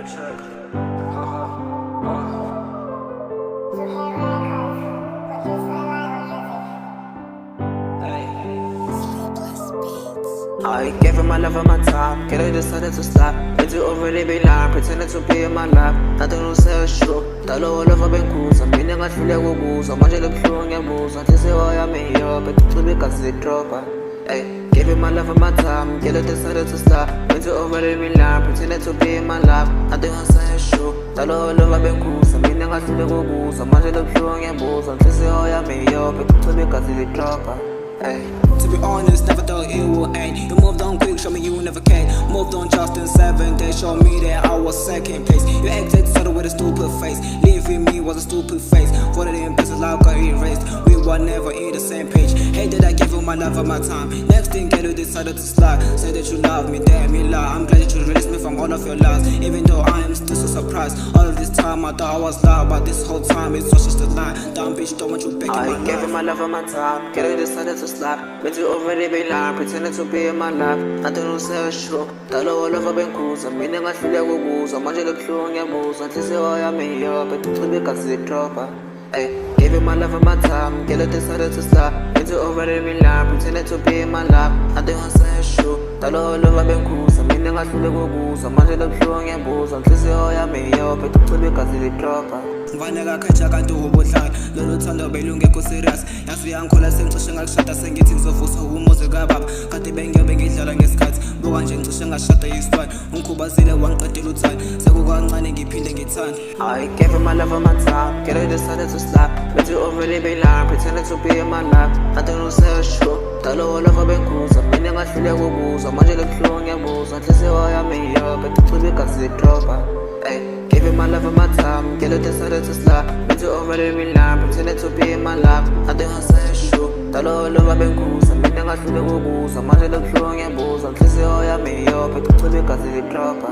check. I gave her my love and my time, girl I decided to stop. But you already be lying, pretending to be in my life. Nothing to say is true, talo all over benkuza. Mina ngahlule kukuza, manje lobuhlungu ngiyabuza. Inhliziyo yami iyobe, tucube igazi lidropa. Gave her my love and my time, girl I decided to stop. But you already be lying, pretending to be in my life. Nothing to say is true, talo all over benkuza. Mina ngahlule kukuza, manje lobuhlungu ngiyabuza. Inhliziyo yami iyobe, tucube igazi lidropa. To be honest, never thought it would end. You moved on quick, show me you never cared. Moved on just in 7 days, show me that I was second place. You acted subtle with a stupid face. Leaving me was a stupid face. Voted in business, life got erased. We were never in the same page. Hate that I gave you my love and my time. Next thing, girl, you decided to slide. Say that you love me, damn you lie. I'm glad that you released me from all of your lies. Even though I am still so surprised. All of this time I thought I was loud, but this whole time it's just a lie. Dumb bitch, don't want you back in my life. I gave you my love and my time, girl, you decided to slide. But you already be lying, pretending to be in my life. Nothing to say is true, talo all over benkuza. Mina ngahlule kukuza, manje lobuhlungu ngiyabuza. Inhliziyo yami iyobe, tucube igazi lidropa. Gave you my love and my time, girl, you decided to slide. But you already be lying, pretending to be in my life. Nothing to say is true, talo all over benkuza. Mina ngahlule kukuza, manje lobuhlungu ngiyabuza. Inhliziyo yami iyobe, tucube igazi lidropa. Vaneka khaja kanti ubudlala lolu thando belungekho serious yazi yangikhula sengicishe ngakushada sengithi ngizovusa umuzi kababa kade bengiyobe ngidlala ngesikhathi buka nje ngicishe ngashada yisibani ungikhubazile wangiqedela uthanda sekukancane ngiphinde ngithande. I gave her my love and my time, girl I decided to stop. But you already be lying, pretending to be in my life. Nothing to say is true, talo all over benkuza. Mina ngahlule kukuza, manje lobuhlungu ngiyabuza. Inhliziyo yami iyobe, tucube igazi lidropa. Gave you my love and my time, girl I decided to slide. But you already be lying, pretending to be in my life. Nothing to say is true, talo all over benkuza. Mina ngahlule kukuza, manje lobuhlungu ngiyabuza. Inhliziyo yami iyobe, tucube igazi lidropa.